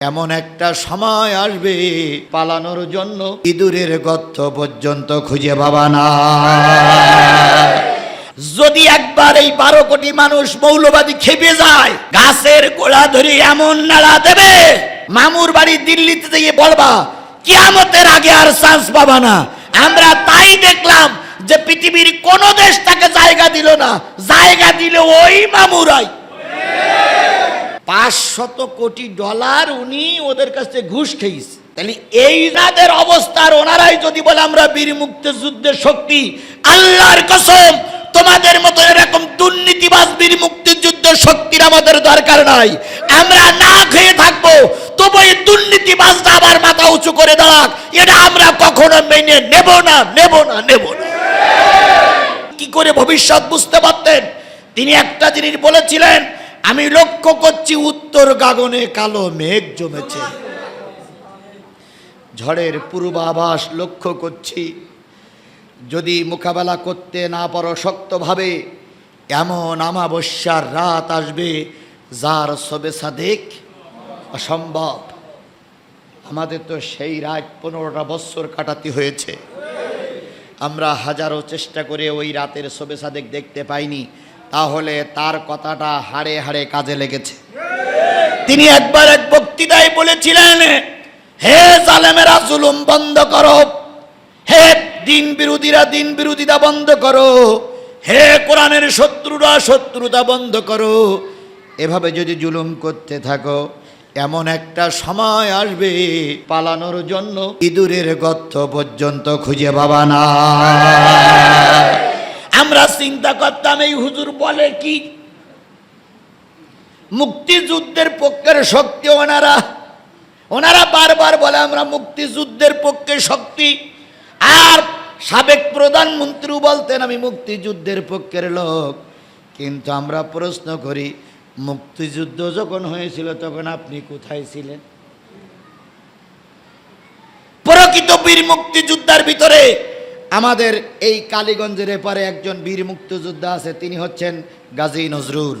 এমন একটা সময় আসবে পালানোর জন্য ইঁদুরের গর্ত পর্যন্ত খুঁজে পাবা না। যদি একবার এই 12 কোটি মানুষ মৌলবাদী খেপে যায়, গাছের গোড়া ধরে এমন নাড়া দেবে, মামুর বাড়ি দিল্লিতে গিয়ে বলবা কিয়ামতের আগে আর চান্স পাবা না। আমরা তাই দেখলাম যে পৃথিবীর কোন দেশ তাকে জায়গা দিল না, জায়গা দিল ওই মামুরাই। 500 কোটি ডলার উনি ওদের কাছে ঘুষ খেয়েছে। তাহলে এই যাদের অবস্থার ওনারাই যদি বলে আমরা বীর মুক্তিযুদ্ধের শক্তি, আল্লাহর কসম তোমাদের মতো এরকম দুর্নীতিবাজ বীর মুক্তিযুদ্ধের শক্তির আমাদের দরকার নাই। আমরা না খেয়ে থাকবো, তবু এই দুর্নীতিবাজরা আবার মাথা উঁচু করে দাঁড়াক, এটা আমরা কখনো মেনে নেব না, নেব না, নেব না। কি করে ভবিষ্যৎ বুঝতে পারতেন? তিনি একটা জিনিস বলেছিলেন, আমি লক্ষ্য করছি উত্তর গগনে কালো মেঘ জমেছে, ঝড়ের পূর্বাভাস লক্ষ্য করছি। যদি মোকাবেলা করতে না পারো শক্তভাবে, এমন অমাবস্যার রাত আসবে যার সবে সাদেক অসম্ভব। আমাদের তো সেই রাত 15টা বছর কাটাতে হয়েছে। আমরা হাজারো চেষ্টা করে ওই রাতের সবে সাদেক দেখতে পাইনি। তাহলে তার কথাটা হাড়ে হাড়ে কাজে লেগেছে। তিনি একবার এক বক্তৃতায় বলেছিলেন, হে জালেমেরা জুলুম বন্ধ করো, হে দিন বিরোধীরা দিন বিরোধিতা বন্ধ করো, হে কোরআনের শত্রুরা শত্রুতা বন্ধ করো। এভাবে যদি জুলুম করতে থাকো, এমন একটা সময় আসবে পালানোর জন্য ইঁদুরের গর্ত পর্যন্ত খুঁজে পাবা না। আমরা চিন্তা করতাম এই হুজুর বলে কি, মুক্তিযুদ্ধের পক্ষের শক্তি ওনারা বারবার বলে আমরা মুক্তিযুদ্ধের পক্ষে শক্তি। আর সাবেক প্রধানমন্ত্রী বলতেন আমি মুক্তিযুদ্ধের পক্ষের লোক। কিন্তু আমরা প্রশ্ন করি, মুক্তিযুদ্ধ যখন হয়েছিল তখন আপনি কোথায় ছিলেন? প্রকৃত বীর মুক্তিযোদ্ধার ভিতরে আমাদের এই কালীগঞ্জের এপারে একজন বীর মুক্তিযোদ্ধা আছে, তিনি হচ্ছেন গাজী নজরুল।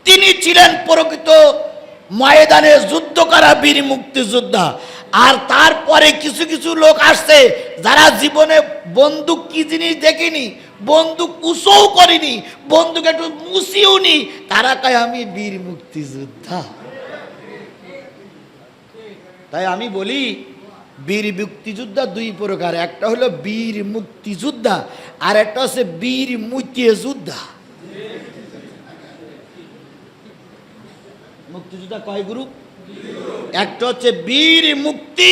তিনি ছিলেন প্রকৃত ময়দানে যুদ্ধ করা বীর মুক্তিযোদ্ধা। আর তারপরে কিছু কিছু লোক আসছে যারা জীবনে বন্দুক কি জিনিস দেখেনি, বন্দুক উঁচুও করেনি, বন্দুক একটু মুছিও নি, তারা কয় আমি বীর মুক্তিযোদ্ধা। তাই আমি বলি বীর মুক্তিযোদ্ধা দুই প্রকার, একটা হলো বীর মুক্তিযোদ্ধা আর একটা হচ্ছে বীর মুক্তিযোদ্ধা। মুক্তিযোদ্ধা কয় গ্রুপ? একটা হচ্ছে বীর মুক্তি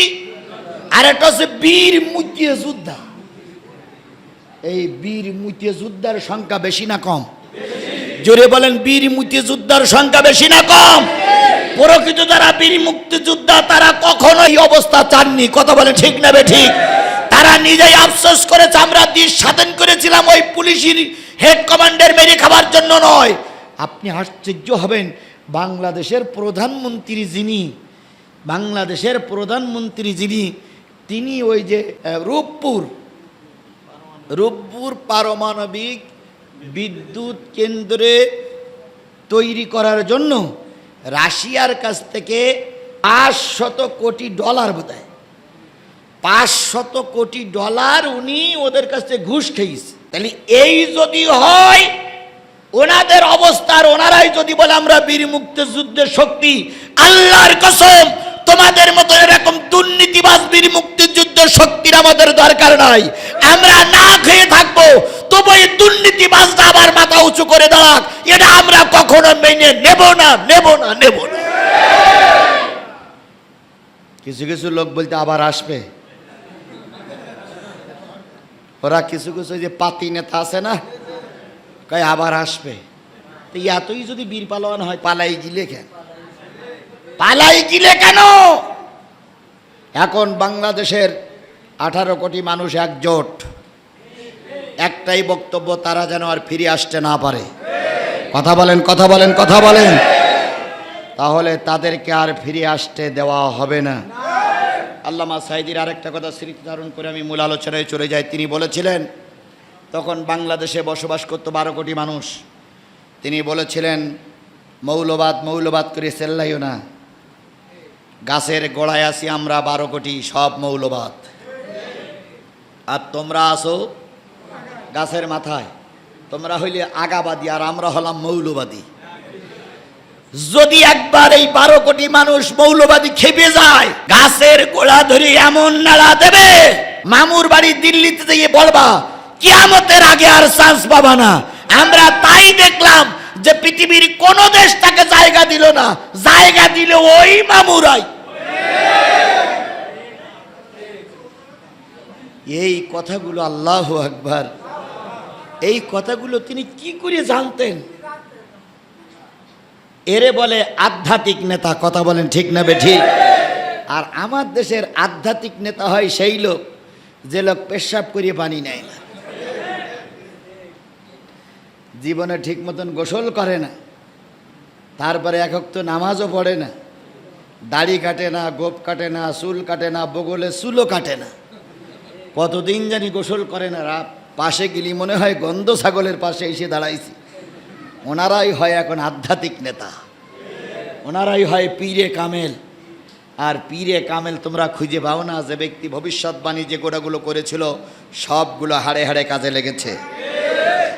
আর একটা হচ্ছে বীর মুক্তিযোদ্ধা। এই বীর মুক্তিযোদ্ধার সংখ্যা বেশি না কম? জোরে বলেন, বীর মুক্তিযোদ্ধার সংখ্যা বেশি না কম? প্রকৃত যারা বীর মুক্তিযোদ্ধা তারা কখনো এই অবস্থা চাননি। কথা বলে ঠিক না ঠিক? তারা নিজেই আফসোস করেছে, আমরা দেশ স্বাধীন করেছিলাম ওই পুলিশের হেড কমান্ডার মেরে খাবার জন্য নয়। আপনি আশ্চর্য হবেন, বাংলাদেশের প্রধানমন্ত্রী যিনি তিনি ওই যে রূপপুর পারমাণবিক বিদ্যুৎ কেন্দ্রে তৈরি করার জন্য রাশিয়ার কাছ থেকে 500 কোটি ডলার, বোধহয় 500 কোটি ডলার উনি ওদের কাছ থেকে ঘুষ খেয়েছে। তাহলে এই যদি হয়, ওনাদের অবস্থার ওনারাই যদি বলে আমরা বীর মুক্তিযুদ্ধের শক্তি, আল্লাহর কসম তোমাদের মতো এরকম দুর্নীতিবাজ বীর মুক্তিযুদ্ধের শক্তির আমাদের দরকার নাই। আমরা না খেয়ে থাকবো, তবু এই দুর্নীতিবাজরা আবার মাথা উঁচু করে দাঁড়াক, এটা আমরা কখনো মেনে নেব না, নেব না, নেব না। কিছু কিছু লোক বলতে আবার আসবে, ওরা কিছু কিছু যে পাতি নেতা আছে না, কয় আবার আসবে। তো এতই যদি বীর পালোয়ান হয়, পালাই গিলে কেন? এখন বাংলাদেশের 18 কোটি মানুষ একজোট, একটাই বক্তব্য, তারা যেন আর ফিরে আসতে না পারে। কথা বলেন, কথা বলেন, কথা বলেন। তাহলে তাদেরকে আর ফিরে আসতে দেওয়া হবে না। আল্লামা সাঈদীর আরেকটা কথা স্মৃতি ধারণ করে আমি মূল আলোচনায় চলে যাই। তিনি বলেছিলেন, তখন বাংলাদেশে বসবাস করত 12 কোটি মানুষ। তিনি বলেছিলেন, মৌলবাদ করে চেল্লাইও না, গাছের গোড়ায় আছি আমরা 12 কোটি, সব মৌলবাদ। আর তোমরা আসো গাছের মাথায়, তোমরা হইলে আগাবাদী আর আমরা হলাম মৌলবাদী। যদি একবার এই 12 কোটি মানুষ মৌলবাদী খেপে যায়, গাছের গোড়া ধরে এমন নাড়া দেবে, মামুর বাড়ি দিল্লিতে গিয়ে বলবা কিয়ামতের আগে আর চান্স পাবা না। আমরা তাই দেখলাম যে পৃথিবীর কোন দেশ তাকে জায়গা দিল না, জায়গা দিল ওই মামুরাই। এই কথাগুলো, আল্লাহু আকবার, এই কথাগুলো তিনি কি করে জানতেন? এরে বলে আধ্যাত্মিক নেতা। কথা বলেন ঠিক না বেঠিক? আর আমার দেশের আধ্যাত্মিক নেতা হয় সেই লোক যে লোক পেশাব করিয়ে পানি নেয় না, জীবনে ঠিক মতন গোসল করে না, তারপরে এক ওয়াক্ত নামাজও পড়ে না, দাড়ি কাটে না, গোপ কাটে না, চুল কাটে না, বগলে চুলও কাটে না, কতদিন জানি গোসল করে না। পাশে গেলি মনে হয় গন্ধ ছাগলের পাশে এসে দাঁড়াইছি। ওনারাই হয় এখন আধ্যাত্মিক নেতা, ওনারাই হয় পীরে কামেল। আর পীরে কামেল তোমরা খুঁজে পাও না যে ব্যক্তি ভবিষ্যৎবাণী যে গোড়াগুলো করেছিল সবগুলো হাড়ে হাড়ে কাজে লেগেছে।